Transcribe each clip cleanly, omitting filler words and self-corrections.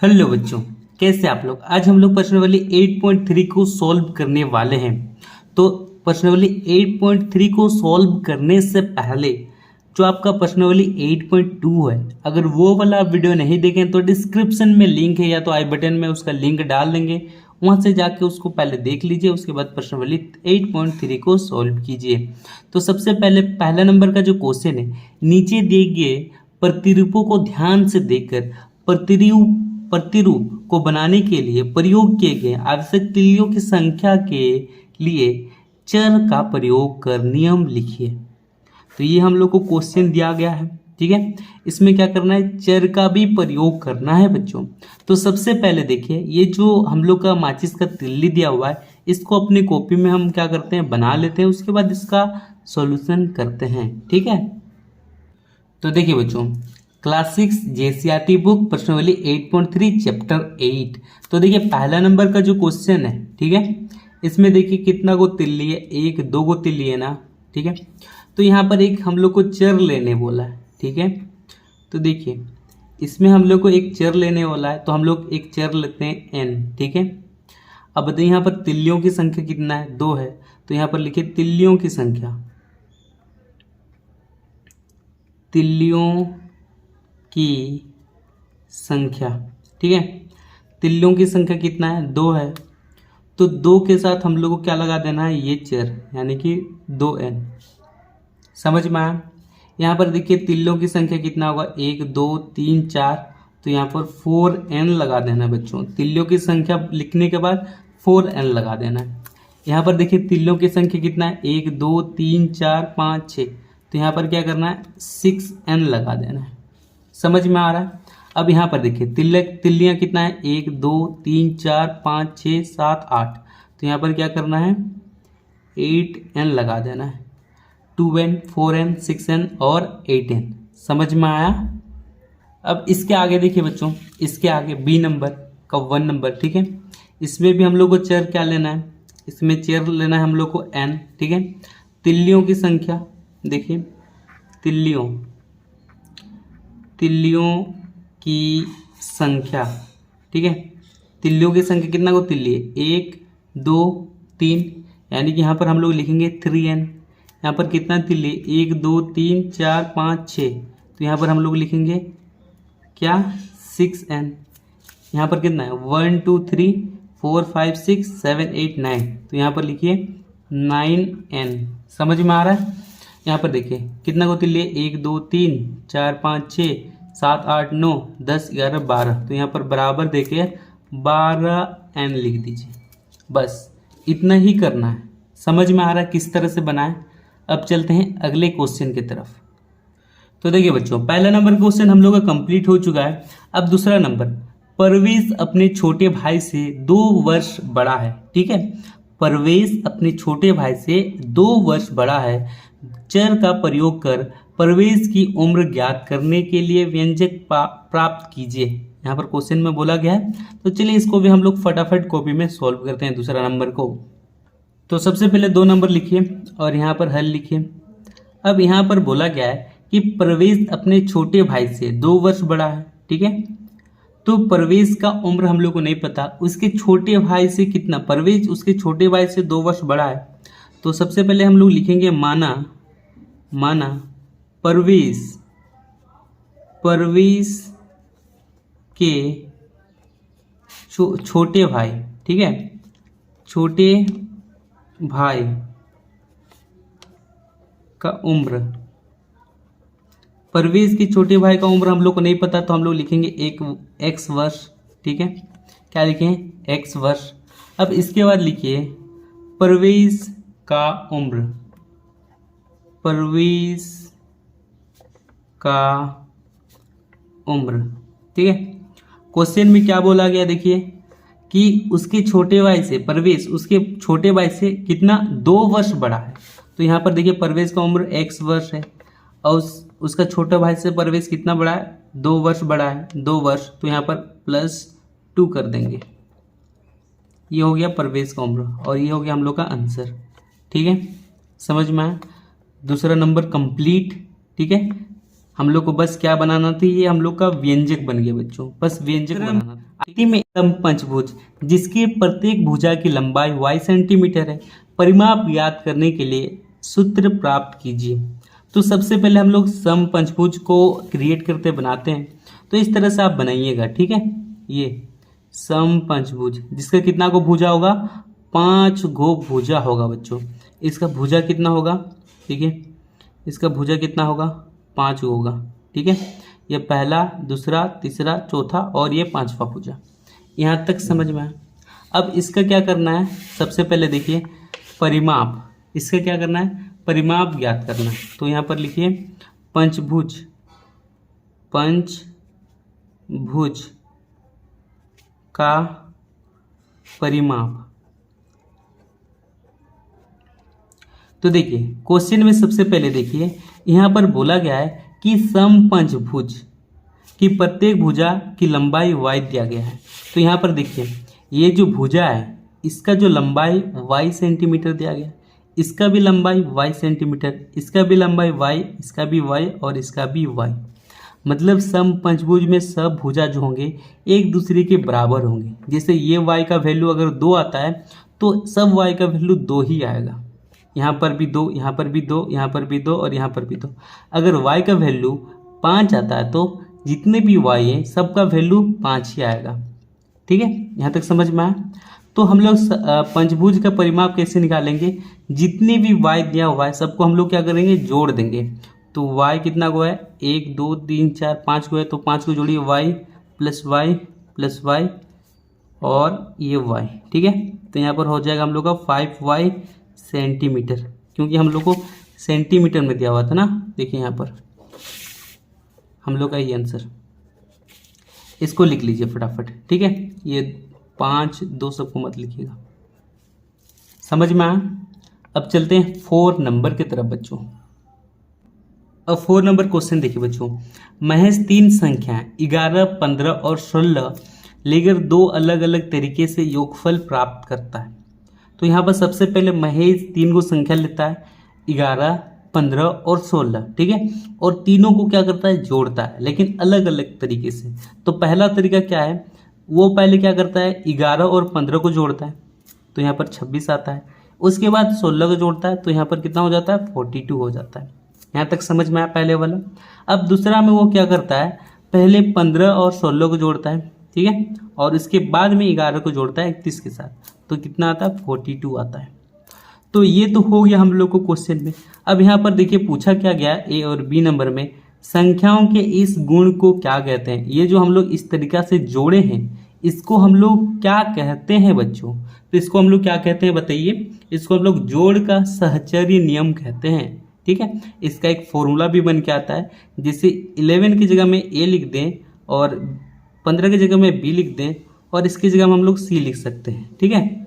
Hello बच्चों, कैसे आप लोग। आज हम लोग प्रश्नावली 8.3 को सॉल्व करने वाले हैं। तो प्रश्नावली 8.3 को सॉल्व करने से पहले जो आपका प्रश्नावली 8.2 है, अगर वो वाला वीडियो नहीं देखें तो डिस्क्रिप्शन में लिंक है या तो आई बटन में उसका लिंक डाल देंगे, वहां से जाके उसको पहले देख लीजिए। उसके बाद प्रश्नावली 8.3 को सॉल्व कीजिए। तो सबसे पहले पहला नंबर का जो क्वेश्चन है, नीचे दिए गए प्रतिरूपों को ध्यान से देखकर प्रतिरूप को बनाने के लिए प्रयोग किए गए आवश्यक तीलियों की संख्या के लिए चर का प्रयोग कर नियम लिखिए। तो ये हम लोग को क्वेश्चन दिया गया है, ठीक है। इसमें क्या करना है, चर का भी प्रयोग करना है बच्चों। तो सबसे पहले देखिए, ये जो हम लोग का माचिस का तिल्ली दिया हुआ है, इसको अपनी कॉपी में हम क्या करते हैं, बना लेते हैं। उसके बाद इसका सॉल्यूशन करते हैं, ठीक है। तो देखिए बच्चों, क्लास 6 जेसीईआरटी बुक प्रश्नावली 8.3 चैप्टर 8। तो देखिए पहला नंबर का जो क्वेश्चन है, ठीक है, इसमें देखिए कितना गो तिल्ली है, एक दो गो तिल्ली है ना, ठीक है। तो यहाँ पर एक हम लोग को चर लेने बोला है, ठीक है। तो देखिए इसमें हम लोग को एक चर लेने वाला है, तो हम लोग एक चर लेते हैं n, ठीक है। अब बताइए यहाँ पर तिल्लियों की संख्या कितना है, 2 है। तो यहाँ पर लिखिए तिल्लियों की संख्या, तिल्लियों की संख्या, ठीक है। तिल्लियों की संख्या कितना है, 2 है। तो 2 के साथ हम लोग को क्या लगा देना है, ये चर, यानी कि 2n। समझ में आया। यहाँ पर देखिए तिल्लियों की संख्या कितना होगा, 1 2 3 4। तो यहाँ पर 4n लगा देना है बच्चों। तिल्लियों की संख्या लिखने के बाद 4n लगा देना है। यहाँ पर देखिए तिल्लियों की संख्या कितना है, 1 2 3 4 5 6। तो यहाँ पर क्या करना है, 6n लगा देना है। समझ में आ रहा है। अब यहाँ पर देखिए तिल्लियाँ कितना है, 1 2 3 4 5 6 7 8। तो यहाँ पर क्या करना है, 8n लगा देना है। 2n 4n 6n और 8n। समझ में आया। अब इसके आगे देखिए बच्चों, इसके आगे बी नंबर का 1 नंबर, ठीक है। इसमें भी हम लोग को चर क्या लेना है, इसमें चर लेना है हम लोग को n, ठीक है। तिल्लियों की संख्या देखिए, तिल्लियों की संख्या, ठीक है। तिल्लियों की संख्या कितना को तिल्ली है, 1 2 3, यानी कि यहाँ पर हम लोग लिखेंगे 3n। यहाँ पर कितना तिल्ली, 1 2 3 4 5 6। तो यहाँ पर हम लोग लिखेंगे क्या, 6n। यहाँ पर कितना है, 1 2 3 4 5 6 7 8 9। तो यहाँ पर लिखिए 9n। समझ में आ रहा है। यहाँ पर देखिए कितना को तिल्ली है, 1 2 3 4 5 6 7 8 9 10 11 12। तो यहाँ पर बराबर देके 12n लिख दीजिए। बस इतना ही करना है। समझ में आ रहा है किस तरह से बनाएं। अब चलते हैं अगले क्वेश्चन की तरफ। तो देखिए बच्चों, पहला नंबर क्वेश्चन हम लोग का कंप्लीट हो चुका है। अब दूसरा नंबर, परवेश अपने छोटे भाई से 2 वर्ष बड़ा है, ठीक है। परवेश अपने छोटे भाई से 2 वर्ष बड़ा है। चर का प्रयोग कर परवेश की उम्र ज्ञात करने के लिए व्यंजक प्राप्त कीजिए। यहाँ पर क्वेश्चन में बोला गया है। तो चलिए इसको भी हम लोग फटाफट कॉपी में सॉल्व करते हैं, दूसरा नंबर को। तो सबसे पहले 2 नंबर लिखिए और यहाँ पर हल लिखिए। अब यहाँ पर बोला गया है कि परवेश अपने छोटे भाई से 2 वर्ष बड़ा है, ठीक है। तो परवेश का उम्र हम लोग को नहीं पता, उसके छोटे भाई से कितना, परवेश उसके छोटे भाई से 2 वर्ष बड़ा है। तो सबसे पहले हम लोग लिखेंगे माना परवेश के छोटे भाई, ठीक है, छोटे भाई का उम्र, परवेश के छोटे भाई का उम्र हम लोग को नहीं पता, तो हम लोग लिखेंगे x वर्ष, ठीक है। क्या लिखें, x वर्ष। अब इसके बाद लिखिए परवेश का उम्र, परवेश का उम्र, ठीक है। क्वेश्चन में क्या बोला गया, देखिए कि उसके छोटे भाई से, परवेश उसके छोटे भाई से कितना, 2 वर्ष बड़ा है। तो यहाँ पर देखिए परवेश का उम्र x वर्ष है और उसका छोटा भाई से परवेश कितना बड़ा है, 2 वर्ष बड़ा है, 2 वर्ष। तो यहाँ पर +2 कर देंगे। ये हो गया परवेश का उम्र और ये हो गया हम लोग का आंसर, ठीक है। समझ में आया। दूसरा नंबर कंप्लीट, ठीक है। हम लोग को बस क्या बनाना था, ये हम लोग का व्यंजक बन गया बच्चों, बस व्यंजक बनाना था। आकृति में समपंचभुज जिसके प्रत्येक भुजा की लंबाई y सेंटीमीटर है, परिमाप ज्ञात करने के लिए सूत्र प्राप्त कीजिए। तो सबसे पहले हम लोग समपंचभुज को क्रिएट करते बनाते हैं, तो इस तरह से आप बनाइएगा, ठीक है। ये समपंचभुज जिसका कितना को भुजा होगा, 5 गो भुजा होगा बच्चों। इसका भुजा कितना होगा, ठीक है, इसका भुजा कितना होगा, 5 गो होगा, ठीक है। ये पहला, दूसरा, तीसरा, चौथा और ये 5वां भुजा। यहाँ तक समझ में आया। अब इसका क्या करना है, सबसे पहले देखिए परिमाप, इसका क्या करना है, परिमाप ज्ञात करना है। तो यहाँ पर लिखिए पंचभुज, पंचभुज का परिमाप। तो देखिए क्वेश्चन में सबसे पहले देखिए यहाँ पर बोला गया है कि समपंचभुज की प्रत्येक भुजा की लंबाई y दिया गया है। तो यहाँ पर देखिए ये जो भुजा है इसका जो लंबाई y सेंटीमीटर दिया गया, इसका भी लंबाई y सेंटीमीटर, इसका भी लंबाई y, इसका भी y और इसका भी y। मतलब समपंचभुज में सब भुजा जो होंगे एक दूसरे के बराबर होंगे। जैसे ये y का वैल्यू अगर 2 आता है तो सब y का वैल्यू 2 ही आएगा। यहाँ पर भी 2, यहाँ पर भी 2, यहाँ पर भी 2 और यहाँ पर भी 2। अगर y का वैल्यू 5 आता है तो जितने भी y हैं सबका वैल्यू 5 ही आएगा, ठीक है। यहाँ तक समझ में आया। तो हम लोग पंचभुज का परिमाप कैसे निकालेंगे, जितने भी y दिया हुआ है सबको हम लोग क्या करेंगे, जोड़ देंगे। तो y कितना को है, 1 2 3 4 5 को है, तो 5 को जोड़िए, y प्लस y और ये y, ठीक है। तो यहाँ पर हो जाएगा हम लोग का 5y सेंटीमीटर, क्योंकि हम लोग को सेंटीमीटर में दिया हुआ था ना। देखिए यहाँ पर हम लोग का ये आंसर, इसको लिख लीजिए फटाफट, ठीक है। ये 5 2 सबको मत लिखिएगा, समझ में आया। अब चलते हैं 4 नंबर की तरफ बच्चों। अब 4 नंबर क्वेश्चन देखिए बच्चों, महज 3 संख्याएं 11, 15 और 16 लेकर 2 अलग अलग तरीके से योगफल प्राप्त करता है। तो यहाँ पर सबसे पहले महज 3 को संख्या लेता है, 11, 15 और 16, ठीक है, और तीनों को क्या करता है, जोड़ता है, लेकिन अलग अलग तरीके से। तो पहला तरीका क्या है, वो पहले क्या करता है, 11 और 15 को जोड़ता है, तो यहाँ पर 26 आता है। उसके बाद 16 को जोड़ता है, तो यहाँ पर कितना हो जाता है, 42 हो जाता है। यहाँ तक समझ में आया पहले वाला। अब दूसरा में वो क्या करता है, पहले 15 और 16 को जोड़ता है, ठीक है, और इसके बाद में 11 को जोड़ता है 31 के साथ, तो कितना आता है, 42 आता है। तो ये तो हो गया हम लोग को क्वेश्चन में। अब यहाँ पर देखिए पूछा क्या गया, ए और बी नंबर में, संख्याओं के इस गुण को क्या कहते हैं। ये जो हम लोग इस तरीका से जोड़े हैं इसको हम लोग क्या कहते हैं बच्चों, तो इसको हम लोग क्या कहते हैं बताइए, इसको हम लोग जोड़ का सहचर्य नियम कहते हैं, ठीक है। इसका एक फॉर्मूला भी बन के आता है, जैसे 11 की जगह में ए लिख दें और 15 की जगह में बी लिख दें और इसकी जगह में हम लोग सी लिख सकते हैं, ठीक है,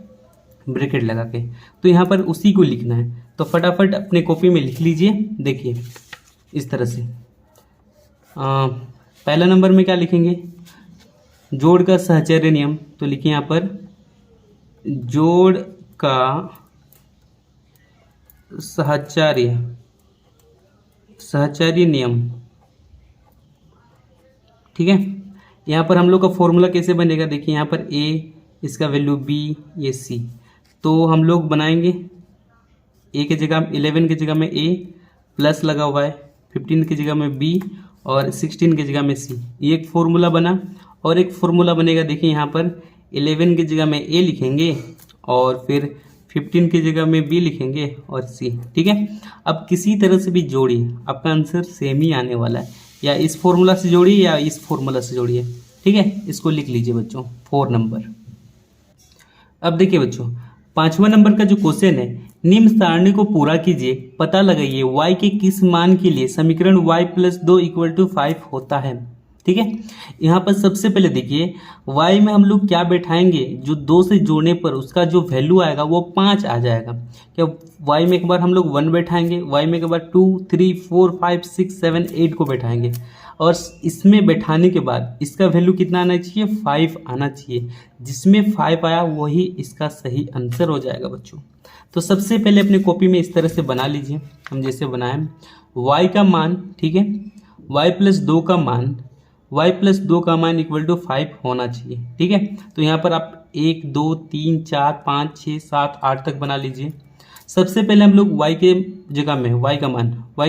ब्रैकेट लगा के। तो यहाँ पर उसी को लिखना है, तो फटाफट अपने कॉपी में लिख लीजिए। देखिए इस तरह से पहला नंबर में क्या लिखेंगे, जोड़ का सहचर्य नियम, तो लिखिए यहाँ पर जोड़ का सहचर्य नियम, ठीक है। यहाँ पर हम लोग का फॉर्मूला कैसे बनेगा, देखिए यहाँ पर ए, इसका वैल्यू बी, ये सी। तो हम लोग बनाएंगे ए की जगह 11 की जगह में ए प्लस लगा हुआ है, 15 की जगह में बी और 16 की जगह में सी। ये एक फॉर्मूला बना। और एक फॉर्मूला बनेगा, देखिए यहाँ पर 11 की जगह में ए लिखेंगे और फिर 15 की जगह में बी लिखेंगे और सी, ठीक है। अब किसी तरह से भी जोड़िए, आपका आंसर सेम ही आने वाला है, या इस फॉर्मूला से जोड़िए या इस फॉर्मूला से जोड़िए, ठीक है। इसको लिख लीजिए बच्चों 4 नंबर। अब देखिए बच्चों 5वां नंबर का जो क्वेश्चन है, निम्न सारणी को पूरा कीजिए, पता लगाइए y के किस मान के लिए समीकरण y + 2 = 5 होता है, ठीक है। यहाँ पर सबसे पहले देखिए y में हम लोग क्या बैठाएंगे, जो 2 से जोड़ने पर उसका जो वैल्यू आएगा वो 5 आ जाएगा। क्या y में एक बार हम लोग 1 बैठाएंगे, y में एक बार 2 3 4 5 6 7 8 को बैठाएंगे, और इसमें बैठाने के बाद इसका वैल्यू कितना आना चाहिए, 5 आना चाहिए। जिसमें 5 आया वही इसका सही आंसर हो जाएगा बच्चों। तो सबसे पहले अपने कॉपी में इस तरह से बना लीजिए, हम जैसे बनाएं y का मान, ठीक है, y+2 इक्वल टू 5 होना चाहिए। ठीक है, तो यहाँ पर आप 1 2 3 4 5 6 7 8 तक बना लीजिए। सबसे पहले हम लोग y के जगह में y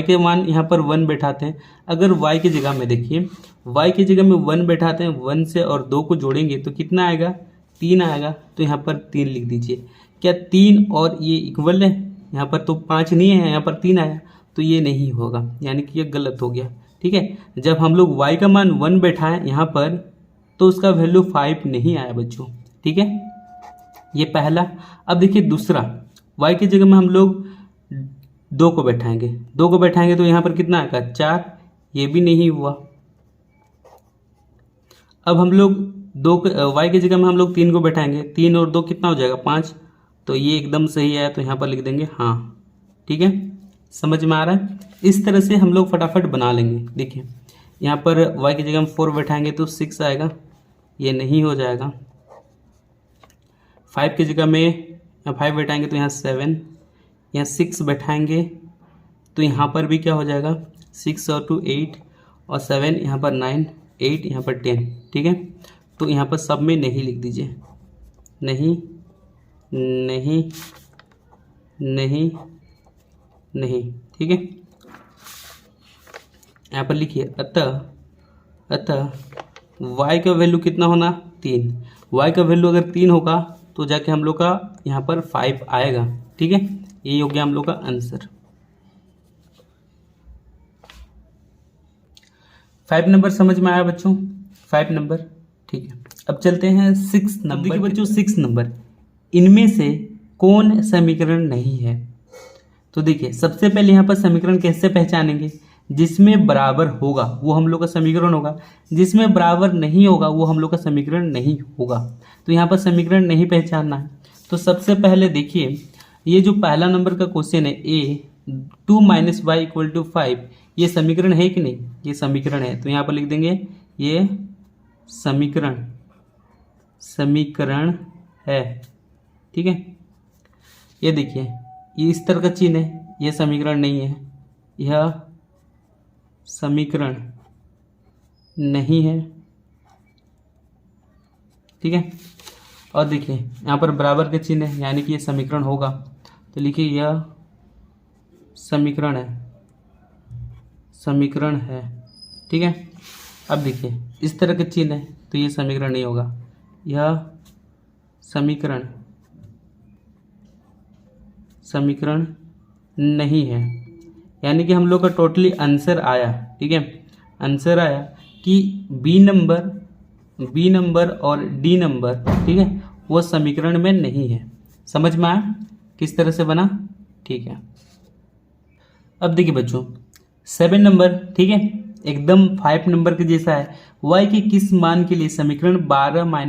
के मान यहाँ पर 1 बैठाते हैं। अगर y की जगह में देखिए, y की जगह में 1 बैठाते हैं, 1 से और 2 को जोड़ेंगे तो कितना आएगा, 3 आएगा। तो यहाँ पर 3 लिख दीजिए। क्या 3 और ये इक्वल है? यहाँ पर तो 5 नहीं है, यहाँ पर 3 आया, तो ये नहीं होगा, यानी कि ये गलत हो गया। ठीक है, जब हम लोग y का मान 1 बैठाएं यहाँ पर तो उसका वैल्यू 5 नहीं आया बच्चों। ठीक है, ये पहला। अब देखिए दूसरा, y की जगह में हम लोग 2 को बैठाएंगे तो यहाँ पर कितना आएगा, 4, ये भी नहीं हुआ। अब हम लोग y की जगह में हम लोग 3 को बैठाएंगे, 3 और 2 कितना हो जाएगा, 5, तो ये एकदम सही आया, तो यहाँ पर लिख देंगे हाँ। ठीक है, समझ में आ रहा है? इस तरह से हम लोग फटाफट बना लेंगे। देखिए यहाँ पर y की जगह हम 4 बैठाएंगे तो 6 आएगा, ये नहीं हो जाएगा। 5 की जगह में 5 बैठाएंगे तो यहाँ 7, यहाँ 6 बैठाएंगे तो यहाँ पर भी क्या हो जाएगा, 6 और 2 8 और 7 यहाँ पर 9, 8 यहाँ पर 10। ठीक है, तो यहाँ पर सब में नहीं लिख दीजिए, नहीं नहीं नहीं नहीं। ठीक है, यहाँ पर लिखिए अतः y का वैल्यू कितना होना, 3। y का वैल्यू अगर 3 होगा तो जाके हम लोग का यहाँ पर 5 आएगा। ठीक है, ये हो गया हम लोग का आंसर। 5 नंबर समझ में आया बच्चों, 5 नंबर। ठीक है, अब चलते हैं 6 नंबर। देखिए बच्चों 6 नंबर, इनमें से कौन समीकरण नहीं है? तो देखिए सबसे पहले यहाँ पर समीकरण कैसे पहचानेंगे, जिसमें बराबर होगा वो हम लोग का समीकरण होगा, जिसमें बराबर नहीं होगा वो हम लोग का समीकरण नहीं होगा। तो यहाँ पर समीकरण नहीं पहचानना है। तो सबसे पहले देखिए, ये जो पहला नंबर का क्वेश्चन है a2 - y = 5, ये समीकरण है कि नहीं, ये समीकरण है। तो यहाँ पर लिख देंगे ये समीकरण है। ठीक है, ये देखिए ये इस तरह का चिन्ह है, ये समीकरण नहीं है, यह समीकरण नहीं है। ठीक है, और देखिए यहाँ पर बराबर के चिन्ह है, यानी कि ये समीकरण होगा। तो लिखिए यह समीकरण है। ठीक है, अब देखिए इस तरह के चिन्ह है तो ये समीकरण नहीं होगा, यह समीकरण नहीं है। यानी कि हम लोग का टोटली आंसर आया। ठीक है, आंसर आया कि बी नंबर और डी नंबर, ठीक है, वो समीकरण में नहीं है। समझ में आया किस तरह से बना? ठीक है, अब देखिए बच्चों 7 नंबर, ठीक है, एकदम 5 नंबर के जैसा है। y के किस मान के लिए समीकरण 12 - y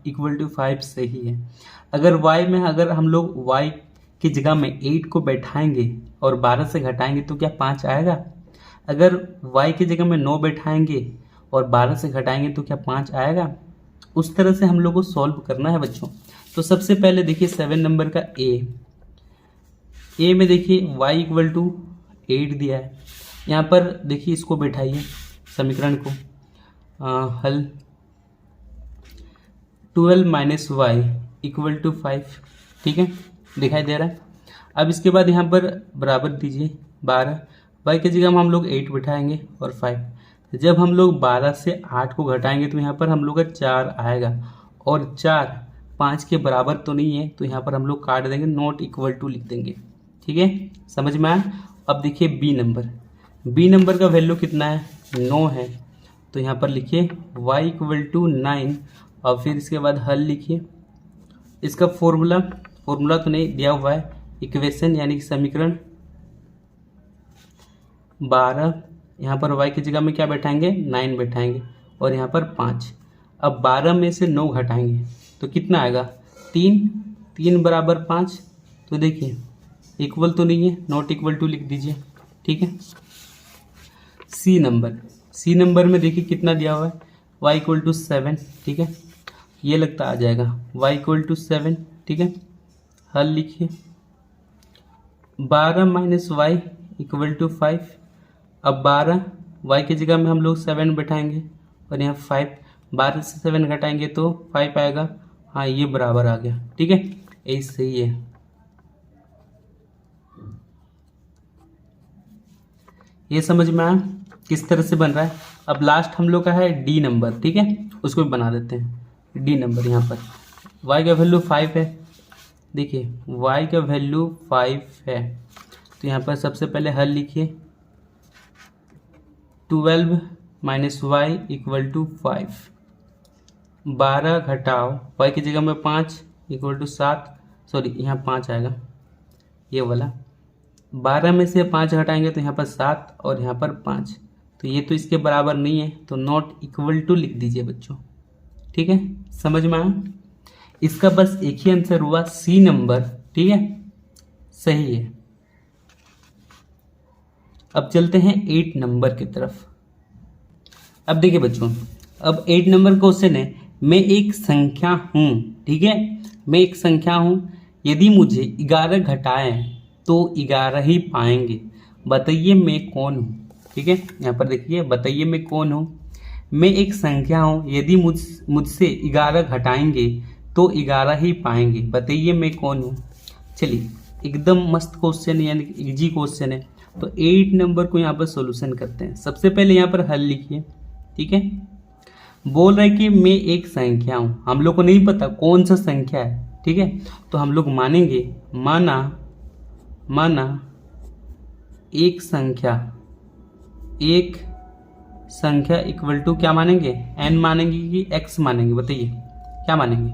= 5 सही है? अगर y में अगर हम लोग y की जगह में 8 को बैठाएंगे और 12 से घटाएंगे तो क्या 5 आएगा? अगर y की जगह में 9 बैठाएंगे और 12 से घटाएंगे तो क्या 5 आएगा? उस तरह से हम लोग को सॉल्व करना है बच्चों। तो सबसे पहले देखिए 7 नंबर का ए में देखिए y = 8 दिया है। यहाँ पर देखिए इसको बैठाइए समीकरण को, हल 12 - y = 5। ठीक है, दिखाई दे रहा है। अब इसके बाद यहाँ पर बराबर दीजिए 12, y की जगह में हम लोग 8 बैठाएंगे और 5। जब हम लोग 12 से 8 को घटाएंगे तो यहाँ पर हम लोग का 4 आएगा, और 4 5 के बराबर तो नहीं है, तो यहाँ पर हम लोग काट देंगे, नॉट इक्वल टू लिख देंगे। ठीक है, समझ में आया? अब देखिए बी नंबर का वैल्यू कितना है, 9 है। तो यहाँ पर लिखिए y = 9 और फिर इसके बाद हल लिखिए। इसका फॉर्मूला तो नहीं दिया हुआ है, इक्वेशन यानी कि समीकरण 12, यहाँ पर y की जगह में क्या बैठाएंगे, 9 बैठाएंगे और यहाँ पर 5। अब 12 में से 9 घटाएंगे तो कितना आएगा, 3 बराबर 5। तो देखिए इक्वल तो नहीं है, नॉट इक्वल टू लिख दीजिए। ठीक है, सी नंबर में देखिए कितना दिया हुआ है, y = 7। ठीक है, ये लगता आ जाएगा y = 7। ठीक है, हल लिखिए 12 - y = 5। अब 12 y की जगह में हम लोग 7 बैठाएंगे और यहाँ 5, 12 से 7 घटाएंगे तो 5 आएगा। हाँ, ये बराबर आ गया। ठीक है, यही सही है। ये समझ में आया किस तरह से बन रहा है। अब लास्ट हम लोग का है डी नंबर। ठीक है, उसको भी बना देते हैं। डी नंबर यहाँ पर y का वैल्यू 5 है। देखिए y का वैल्यू 5 है, तो यहाँ पर सबसे पहले हल लिखिए। 12 माइनस y इक्वल टू 5। 12 घटाओ y की जगह में 5 इक्वल टू 7। सॉरी, यहाँ 5 आएगा, ये वाला। 12 में से 5 घटाएंगे तो यहाँ पर 7 और यहाँ पर 5, तो ये तो इसके बराबर नहीं है, तो नॉट इक्वल टू लिख दीजिए बच्चों। ठीक है, समझ में आया। इसका बस एक ही आंसर हुआ, सी नंबर। ठीक है, सही है। अब चलते हैं 8 नंबर की तरफ। अब देखिए बच्चों, अब 8 नंबर क्वेश्चन है, मैं एक संख्या हूं। ठीक है, मैं एक संख्या हूं, यदि मुझे 11 घटाएं तो 11 ही पाएंगे, बताइए मैं कौन हूँ। ठीक है, यहाँ पर देखिए, बताइए मैं कौन हूँ। मैं एक संख्या हूँ, यदि मुझसे 11 घटाएंगे तो 11 ही पाएंगे, बताइए मैं कौन हूँ। चलिए, एकदम मस्त क्वेश्चन है, यानी इजी क्वेश्चन है। तो 8 नंबर को यहाँ पर सॉल्यूशन करते हैं। सबसे पहले यहाँ पर हल लिखिए। ठीक है, बोल रहा है कि मैं एक संख्या हूँ, हम लोग को नहीं पता कौन सा संख्या है। ठीक है, तो हम लोग मानेंगे, माना एक संख्या इक्वल टू क्या मानेंगे, n मानेंगे कि x मानेंगे, बताइए क्या मानेंगे।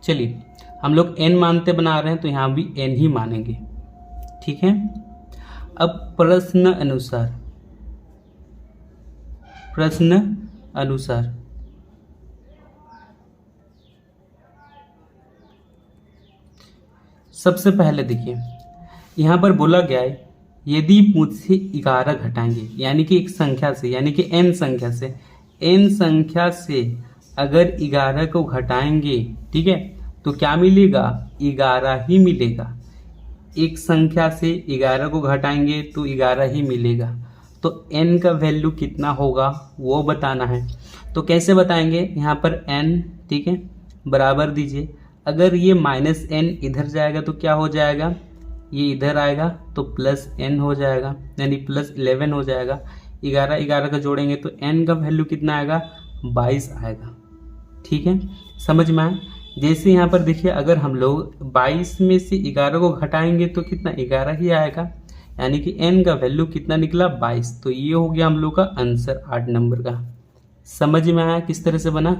चलिए, हम लोग n मानते बना रहे हैं तो यहाँ भी n ही मानेंगे। ठीक है, अब प्रश्न अनुसार सबसे पहले देखिए, यहाँ पर बोला गया है यदि मुझसे 11 घटाएंगे, यानी कि एक संख्या से, यानी कि n संख्या से अगर 11 को घटाएंगे, ठीक है, तो क्या मिलेगा, 11 ही मिलेगा। एक संख्या से 11 को घटाएंगे तो 11 ही मिलेगा। तो n का वैल्यू कितना होगा वो बताना है। तो कैसे बताएंगे, यहाँ पर n, ठीक है, बराबर दीजिए। अगर ये -n इधर जाएगा तो क्या हो जाएगा, ये इधर आएगा तो +n हो जाएगा, यानी +11 हो जाएगा। 11 का जोड़ेंगे तो n का वैल्यू कितना आएगा, 22 आएगा। ठीक है, समझ में आया। जैसे यहाँ पर देखिए, अगर हम लोग 22 में से 11 को घटाएंगे तो कितना, 11 ही आएगा, यानी कि n का वैल्यू कितना निकला, 22। तो ये हो गया हम लोग का आंसर 8 नंबर का। समझ में आया किस तरह से बना।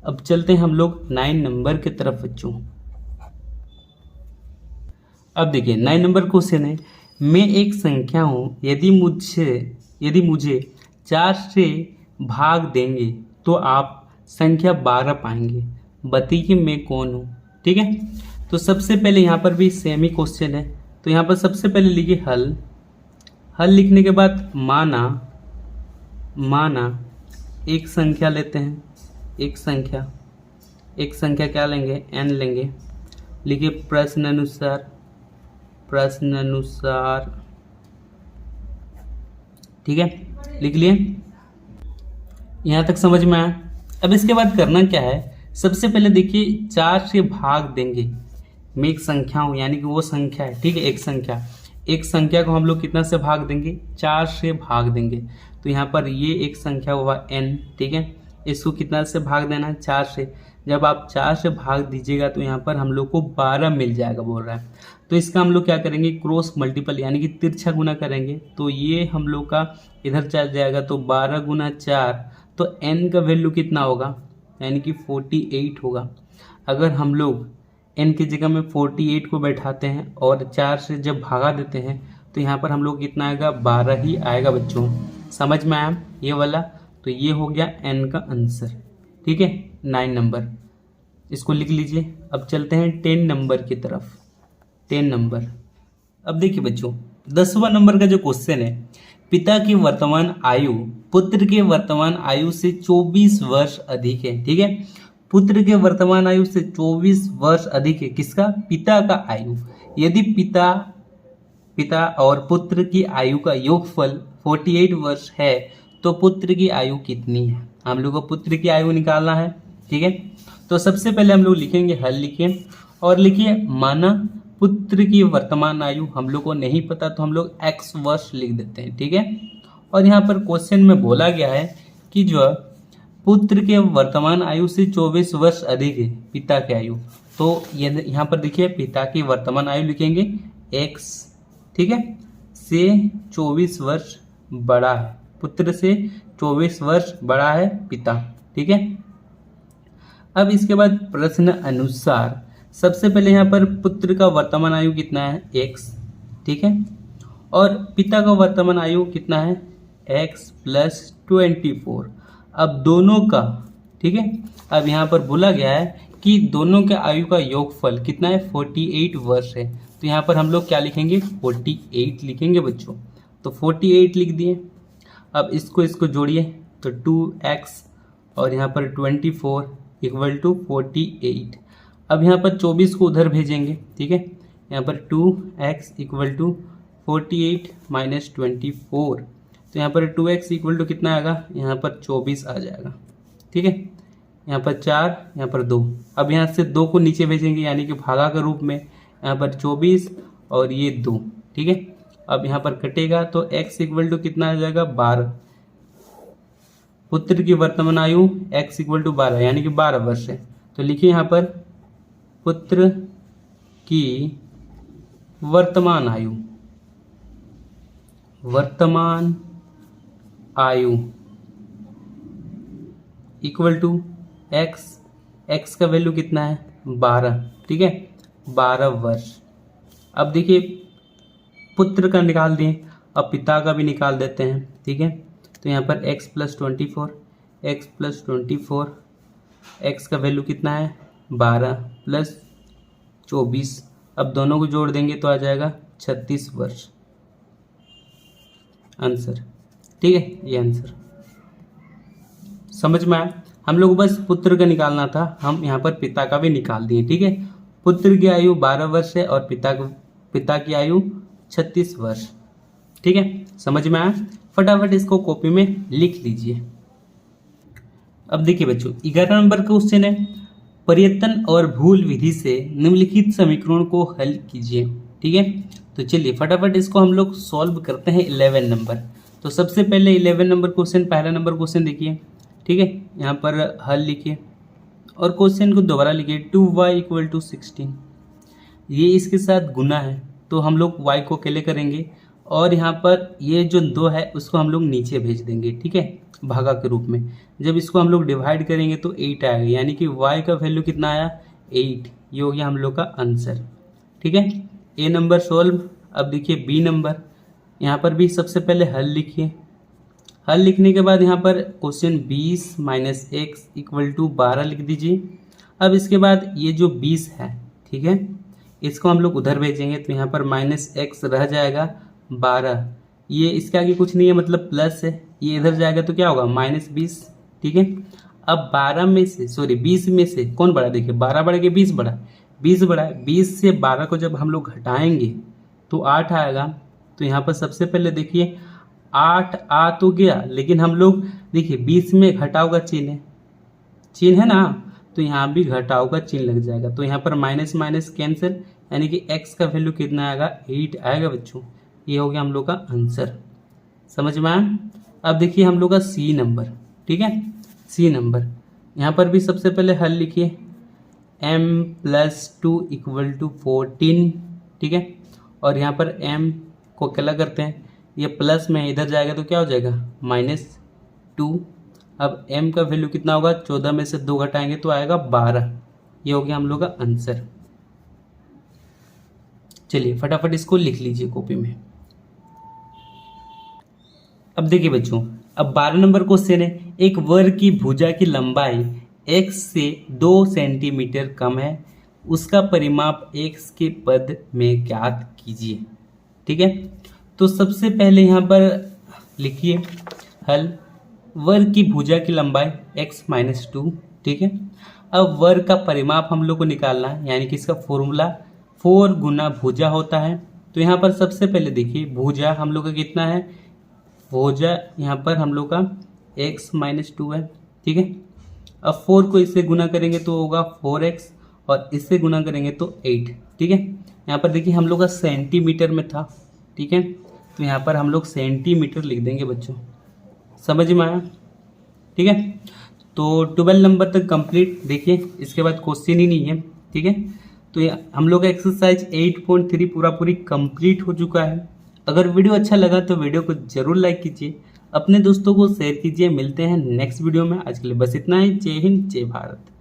अब चलते हैं हम लोग 9 नंबर की तरफ बच्चों। अब देखिए 9 नंबर क्वेश्चन है, मैं एक संख्या हूँ, यदि मुझे 4 से भाग देंगे तो आप संख्या 12 पाएंगे, बताइए मैं कौन हूँ। ठीक है, तो सबसे पहले यहाँ पर भी सेम ही क्वेश्चन है। तो यहाँ पर सबसे पहले लिखिए हल लिखने के बाद माना एक संख्या लेते हैं, एक संख्या क्या लेंगे, n लेंगे। लिखिए प्रश्न अनुसार, ठीक है, लिख लिए। यहाँ तक समझ में आया। अब इसके बाद करना क्या है, सबसे पहले देखिए 4 से भाग देंगे। मैं एक संख्या हूँ, यानी कि वो संख्या है, ठीक है, एक संख्या को हम लोग कितना से भाग देंगे, 4 से भाग देंगे। तो यहाँ पर ये एक संख्या हुआ n, ठीक है, इसको कितना से भाग देना है, 4 से। जब आप 4 से भाग दीजिएगा तो यहाँ पर हम लोग को 12 मिल जाएगा, बोल रहा है। तो इसका हम लोग क्या करेंगे, क्रॉस मल्टीपल, यानी कि तिरछा गुना करेंगे। तो ये हम लोग का इधर चल जाएगा, तो 12 गुना 4, तो n का वैल्यू कितना होगा, यानी कि 48 होगा। अगर हम लोग n की जगह में 48 को बैठाते हैं और 4 से जब भागा देते हैं तो यहाँ पर हम लोग कितना आएगा, 12 ही आएगा बच्चों। समझ में आया ये वाला। तो ये हो गया n का आंसर। ठीक है, 9 नंबर, इसको लिख लीजिए। अब चलते हैं 10 नंबर की तरफ। 10 नंबर, अब देखिए बच्चों 10वां नंबर का जो क्वेश्चन है, पिता की वर्तमान आयु पुत्र के वर्तमान आयु से 24 वर्ष अधिक है। ठीक है, पुत्र के वर्तमान आयु से 24 वर्ष अधिक है, किसका, पिता का आयु। यदि पिता पिता और पुत्र की आयु का योगफल 48 वर्ष है तो पुत्र की आयु कितनी है। हम लोग को पुत्र की आयु निकालना है। ठीक है, तो सबसे पहले हम लोग लिखेंगे, हल लिखिए और लिखिए माना पुत्र की वर्तमान आयु हम लोग को नहीं पता तो हम लोग x वर्ष लिख देते हैं। ठीक है, और यहाँ पर क्वेश्चन में बोला गया है कि जो पुत्र के वर्तमान आयु से 24 वर्ष अधिक है पिता की आयु, तो यहाँ पर देखिए पिता की वर्तमान आयु लिखेंगे x, ठीक है, से 24 वर्ष बड़ा है, पुत्र से 24 वर्ष बड़ा है पिता। ठीक है, अब इसके बाद प्रश्न अनुसार सबसे पहले यहाँ पर पुत्र का वर्तमान आयु कितना है x, ठीक है, और पिता का वर्तमान आयु कितना है x प्लस 24। अब दोनों का, ठीक है, अब यहाँ पर बोला गया है कि दोनों के आयु का योगफल कितना है 48 वर्ष है, तो यहाँ पर हम लोग क्या लिखेंगे 48 लिखेंगे बच्चों, तो 48 लिख दिए। अब इसको जोड़िए तो 2x और यहाँ पर 24 इक्वल टू 48। अब यहाँ पर 24 को उधर भेजेंगे। ठीक है, यहाँ पर 2x इक्वल टू 48 माइनस 24, तो यहाँ पर 2x इक्वल टू कितना आएगा, यहाँ पर 24 आ जाएगा। ठीक है, यहाँ पर 4, यहाँ पर 2। अब यहाँ से 2 को नीचे भेजेंगे यानी कि भागा के रूप में, यहाँ पर 24 और ये 2। ठीक है, अब यहाँ पर कटेगा तो x इक्वल टू कितना आ जाएगा 12। पुत्र की वर्तमान आयु x इक्वल टू 12 यानी कि 12 वर्ष है, तो लिखिए यहाँ पर पुत्र की वर्तमान आयु, इक्वल टू x का वैल्यू कितना है 12। ठीक है, 12 वर्ष। अब देखिए पुत्र का निकाल दिए, अब पिता का भी निकाल देते हैं। ठीक है, तो यहाँ पर x प्लस 24, x का वैल्यू कितना है 12 प्लस 24, अब दोनों को जोड़ देंगे तो आ जाएगा 36 वर्ष आंसर। ठीक है, ये आंसर समझ में आया। हम लोग बस पुत्र का निकालना था, हम यहाँ पर पिता का भी निकाल दिए। ठीक है, पुत्र की आयु 12 वर्ष है और पिता की आयु 36 वर्ष। ठीक है, समझ में आया। फटाफट इसको कॉपी में लिख लीजिए। अब देखिए बच्चों 11 नंबर का क्वेश्चन है, प्रयत्न और भूल विधि से निम्नलिखित समीकरण को हल कीजिए। ठीक है, तो चलिए फटाफट इसको हम लोग सॉल्व करते हैं 11 नंबर। तो सबसे पहले 11 नंबर क्वेश्चन, पहला नंबर क्वेश्चन देखिए। ठीक है, यहाँ पर हल लिखिए और क्वेश्चन को दोबारा लिखिए। 2y इक्वल टू 16, ये इसके साथ गुना है तो हम लोग y को अकेले करेंगे और यहाँ पर ये जो 2 है उसको हम लोग नीचे भेज देंगे। ठीक है, भागा के रूप में। जब इसको हम लोग डिवाइड करेंगे तो 8 आएगा, यानी कि y का वैल्यू कितना आया 8। ये हो गया हम लोग का आंसर। ठीक है, ए नंबर सॉल्व। अब देखिए बी नंबर, यहाँ पर भी सबसे पहले हल लिखिए। हल लिखने के बाद यहाँ पर question 20 minus x equal to 12 लिख दीजिए। अब इसके बाद ये जो 20 है, ठीक है, इसको हम लोग उधर भेजेंगे तो यहाँ पर माइनस एक्स रह जाएगा 12। ये इसके आगे कुछ नहीं है मतलब प्लस है, ये इधर जाएगा तो क्या होगा माइनस 20। ठीक है, अब 20 में से कौन बड़ा, देखिए 12 बड़ा कि 20 बड़ा, 20 बड़ा है। 20 से 12 को जब हम लोग घटाएंगे तो 8 आएगा। तो यहाँ पर सबसे पहले देखिए 8 आ तो गया, लेकिन हम लोग देखिए 20 में घटाव का चिन्ह है ना, तो यहाँ भी घटाव का चिन्ह लग जाएगा। तो यहाँ पर माइनस माइनस कैंसिल, यानी कि x का वैल्यू कितना आएगा 8 आएगा बच्चों। ये हो गया हम लोग का आंसर। समझ में आया। अब देखिए हम लोग का सी नंबर। ठीक है, सी नंबर, यहाँ पर भी सबसे पहले हल लिखिए। m plus 2 equal to 14। ठीक है, और यहाँ पर m को क्या करते हैं, ये प्लस में इधर जाएगा तो क्या हो जाएगा -2। अब m का वैल्यू कितना होगा, 14 में से 2 घटाएंगे तो आएगा 12। ये हो गया हम लोग का आंसर। चलिए फटाफट इसको लिख लीजिए कॉपी में। अब देखिए बच्चों, अब 12 नंबर क्वेश्चन है, एक वर्ग की भुजा की लंबाई x से 2 सेंटीमीटर कम है, उसका परिमाप x के पद में ज्ञात कीजिए। ठीक है, तो सबसे पहले यहाँ पर लिखिए हल। वर्ग की भुजा की लंबाई x - 2। ठीक है, अब वर्ग का परिमाप हम लोग को निकालना है, यानी कि इसका फॉर्मूला 4 गुना भुजा होता है, तो यहाँ पर सबसे पहले देखिए भुजा हम लोग का कितना है, भुजा यहाँ पर हम लोग का x-2 है, ठीक है। अब 4 को इससे गुना करेंगे तो होगा 4x और इससे गुना करेंगे तो 8, ठीक है। यहाँ पर देखिए हम लोग का सेंटीमीटर में था, ठीक है, तो यहाँ पर हम लोग सेंटीमीटर लिख देंगे बच्चों, समझ में आया, ठीक है। तो 12 नंबर तक कंप्लीट। देखिए इसके बाद क्वेश्चन ही नहीं है, ठीक है। तो ये हम लोग का एक्सरसाइज 8.3 पूरी कंप्लीट हो चुका है। अगर वीडियो अच्छा लगा तो वीडियो को जरूर लाइक कीजिए, अपने दोस्तों को शेयर कीजिए। मिलते हैं नेक्स्ट वीडियो में, आज के लिए बस इतना ही। जय हिंद, जय भारत।